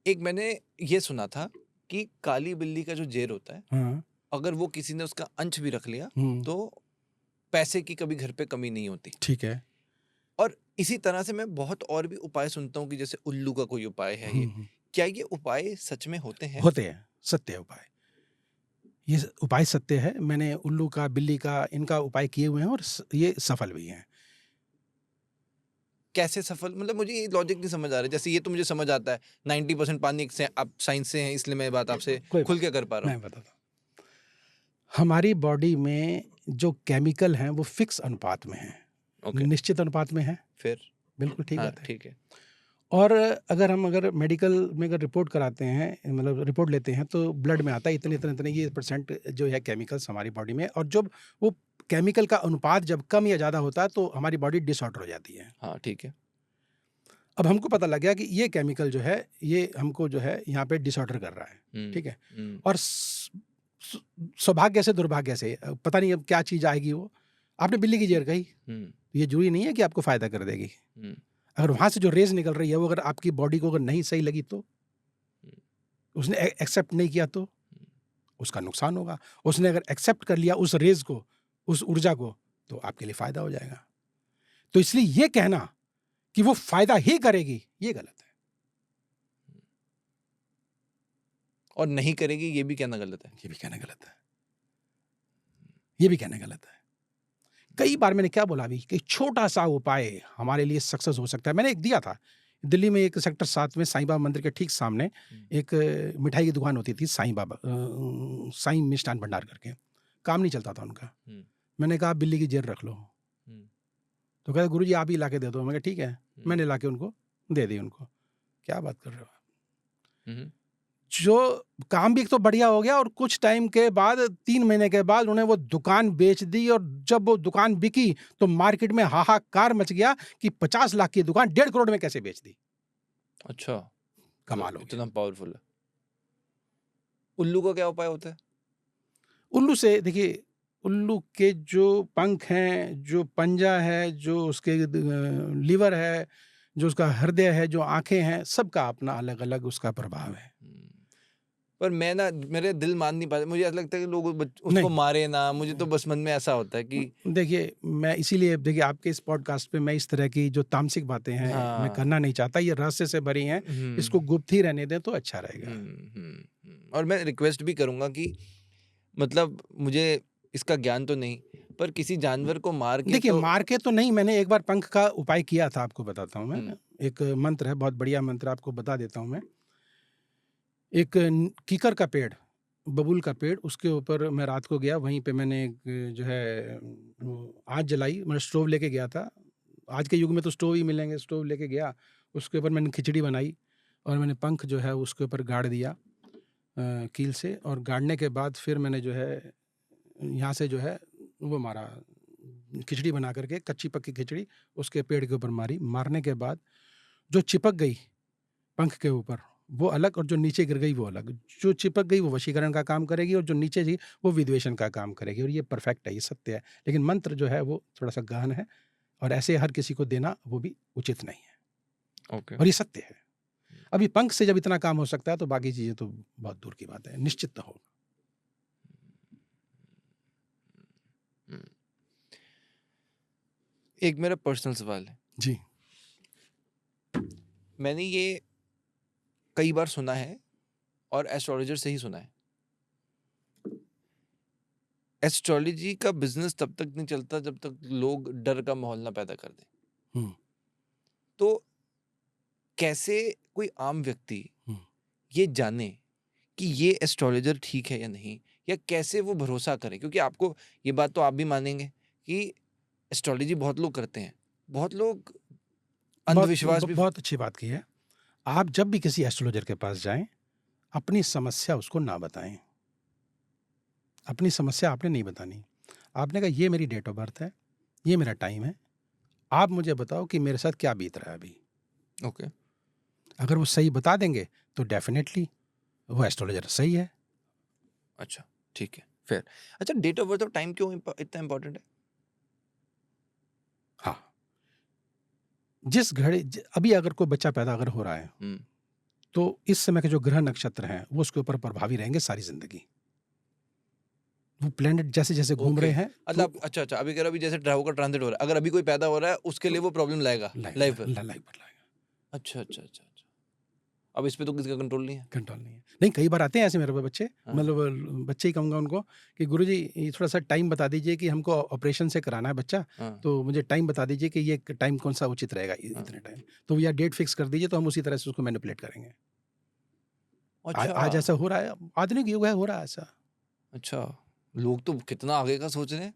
एक मैंने ये सुना था कि काली बिल्ली का जो जेर होता है, हाँ। अगर वो किसी ने उसका अंश भी रख लिया हुँ, तो पैसे की कभी घर पे कमी नहीं होती। ठीक है। और इसी तरह से मैं बहुत और भी उपाय सुनता हूँ कि जैसे उल्लू का कोई उपाय है हुँ, ये। हुँ। क्या ये उपाय सच में होते हैं? होते हैं, सत्य है उपाय। ये उपाय सत्य है। मैंने उल्लू का, बिल्ली का, इनका उपाय किए हुए हैं और ये सफल भी हैं। कैसे सफल, मतलब मुझे ये लॉजिक नहीं समझ आ रहा है। जैसे ये तो मुझे समझ आता है 90% पानी से आप साइंस से हैं, इसलिए मैं बात आपसे कोई खुल बात के कर पा रहा हूँ। मैं बताता हूँ। हमारी बॉडी में जो केमिकल हैं वो फिक्स अनुपात में हैं, ओके, निश्चित अनुपात में हैं। फिर? बिल्कुल ठीक हाँ, बात है। ठीक है। और अगर मेडिकल में अगर रिपोर्ट कराते हैं, मतलब रिपोर्ट लेते हैं, तो ब्लड में आता है इतने ये परसेंट जो है केमिकल्स हमारी बॉडी में, और जब वो केमिकल का अनुपात जब कम या ज़्यादा होता है तो हमारी बॉडी डिसऑर्डर हो जाती है। हाँ, ठीक है। अब हमको पता लग गया कि ये केमिकल जो है ये हमको जो है यहाँ पे डिसऑर्डर कर रहा है, हुँ, ठीक है? हुँ, और स सौभाग्य से दुर्भाग्य से पता नहीं अब क्या चीज़ आएगी वो। आपने बिल्ली की ज़ेर कही, हुँ, ये ज़रूरी नहीं है कि आपको फ़ायदा कर देगी। हुँ, अगर वहाँ से जो रेज़ निकल रही है वो अगर आपकी बॉडी को अगर नहीं सही लगी तो? हुँ, उसने एक्सेप्ट नहीं किया तो? हुँ, उसका नुकसान होगा। उसने अगर एक्सेप्ट कर लिया उस रेज़ को, उस ऊर्जा को, तो आपके लिए फ़ायदा हो जाएगा। तो इसलिए ये कहना कि वो फ़ायदा ही करेगी, ये गलत है। और नहीं करेगी ये भी कहना गलत है। ये भी कहना गलत है। ये भी कहना गलत है। कई बार मैंने क्या बोला अभी कि छोटा-सा उपाय हमारे लिए सक्सेस हो सकता है। मैंने एक दिया था। दिल्ली में एक सेक्टर 7 में साईं बाबा मंदिर के ठीक सामने हुँ, एक मिठाई की दुकान होती थी, साईं बाबा साईं मिष्ठान भंडार करके। काम नहीं चलता था उनका। हुँ, मैंने कहा बिल्ली की जेर रख लो। हुँ, तो कहते गुरुजी आप ही लाके दे दो। मैंने कहा ठीक है। हुँ, मैंने लाके उनको दे दी उनको। क्या बात कर रहे हो आप? हुँ, हुँ। जो काम भी एक तो बढ़िया हो गया और कुछ टाइम के बाद 3 महीने के बाद उन्होंने वो दुकान बेच दी, और जब वो दुकान बिकी तो मार्केट में हाहाकार मच गया कि 50 लाख की दुकान 1.5 करोड़ में कैसे बेच दी? अच्छा, मतलब कमाल हो गया। इतना पावरफुल है। उल्लू का क्या उपाय होता है? उल्लू से देखिए, उल्लू के जो पंख हैं, जो पंजा है, जो उसके लीवर है, जो उसका हृदय है, जो आँखें हैं, सबका अपना अलग-अलग उसका प्रभाव है। हुँ, पर मैं ना, मेरे दिल मान नहीं पाते। मुझे ऐसा लगता है कि लोग उसको नहीं। मारे ना, मुझे तो बस मन में ऐसा होता है कि देखिए, मैं इसीलिए देखिए आपके इस पॉडकास्ट पे मैं इस तरह की जो तामसिक बातें हैं, मैं हाँ। करना नहीं चाहता। ये रहस्य से भरी हैं, इसको हुँ, गुप्त ही रहने दें तो अच्छा रहेगा। हुँ, हुँ, हुँ। और मैं रिक्वेस्ट भी करूँगा कि मतलब मुझे इसका ज्ञान तो नहीं, पर किसी जानवर को मार के देखिए, तो मार के तो नहीं, मैंने एक बार पंख का उपाय किया था, आपको बताता हूँ मैं। हुँ, एक मंत्र है, बहुत बढ़िया मंत्र, आपको बता देता हूँ मैं। एक कीकर का पेड़, बबूल का पेड़, उसके ऊपर मैं रात को गया, वहीं पे मैंने एक जो है वो आग जलाई, मैं स्टोव लेके गया था। आज के युग में तो स्टोव ही मिलेंगे, स्टोव लेके गया, उसके ऊपर मैंने खिचड़ी बनाई और मैंने पंख जो है उसके ऊपर गाड़ दिया कील से, और गाड़ने के बाद फिर मैंने जो है यहाँ से जो है वो मारा, खिचड़ी बना करके, कच्ची-पक्की खिचड़ी उसके पेड़ के ऊपर मारी। मारने के बाद जो चिपक गई पंख के ऊपर, वो अलग, और जो नीचे गिर गई वो अलग। जो चिपक गई वो वशीकरण का काम करेगी और जो नीचे थी वो विद्वेषण का काम करेगी, और ये परफेक्ट है, ये सत्य है। लेकिन मंत्र जो है वो थोड़ा-सा गहन है और ऐसे हर किसी को देना वो भी उचित नहीं है, ओके। और ये सत्य है। अब ये पंख से जब इतना काम हो सकता है तो बाकी चीज़ें तो बहुत दूर की बात है, निश्चित तो हो। हुँ। एक मेरा पर्सनल सवाल है। जी। मैंने ये कई बार सुना है और एस्ट्रोलॉजर से ही सुना है। एस्ट्रोलॉजी का बिज़नेस तब तक नहीं चलता जब तक लोग डर का माहौल ना पैदा कर दें। हुँ, तो कैसे कोई आम व्यक्ति हुँ। ये जाने कि ये एस्ट्रोलॉजर ठीक है या नहीं? या कैसे वो भरोसा करे? क्योंकि आपको ये बात तो आप भी मानेंगे कि एस्ट्रोलॉजी बहुत लोग करते हैं। बहुत लोग अंधविश्वास भी बहुत अच्छी बात की है। आप जब भी किसी एस्ट्रोलॉजर के पास जाएँ, अपनी समस्या उसको ना बताएँ। अपनी समस्या आपने नहीं बतानी। आपने कहा ये मेरी डेट ऑफ बर्थ है, ये मेरा टाइम है। आप मुझे बताओ कि मेरे साथ क्या बीत रहा है अभी? ओके, अगर वो सही बता देंगे तो डेफ़िनेटली वो एस्ट्रोलॉजर सही है। अच्छा, ठीक है, फ़ेयर। अच्छा, डेट ऑफ बर्थ और टाइम क्यों इतना इम्पोर्टेंट है? हाँ, जिस घड़ी ज अभी अगर कोई बच्चा पैदा अगर हो रहा है, हुँ, तो इस समय के जो ग्रह नक्षत्र हैं, वो उसके ऊपर प्रभावी रहेंगे सारी ज़िंदगी। वो प्लैनेट जैसे-जैसे घूम ओके। रहे हैं, तो मतलब अच्छा, अच्छा, अभी कह रहा अभी जैसे ड्राइवर का ट्रांज़िट हो रहा है, अगर अभी कोई पैदा हो रहा है, उसके लिए तो वो प्रॉब्लम लाएगा लाइफ लाइफ़ पर। लाइफ पर लाएगा, अच्छा, अच्छा, अच्छा, अच्छा। अब इस पे तो किसी का कंट्रोल नहीं है। कंट्रोल नहीं है। नहीं, कई बार आते हैं ऐसे मेरे पास बच्चे, हाँ, मतलब बच्चे ही कहूँगा उनको कि गुरुजी ये थोड़ा-सा टाइम बता दीजिए कि हमको ऑपरेशन से कराना है बच्चा, हाँ, तो मुझे टाइम बता दीजिए कि ये टाइम कौन-सा उचित रहेगा हाँ। इतने टाइम। तो या डेट फिक्स कर दीजिए तो हम उसी तरह से उसको मैनिपुलेट करेंगे। अच्छा, आज ऐसा हो रहा है, आधुनिक युग है, हो रहा है ऐसा। अच्छा। लोग तो कितना आगे का सोच रहे हैं।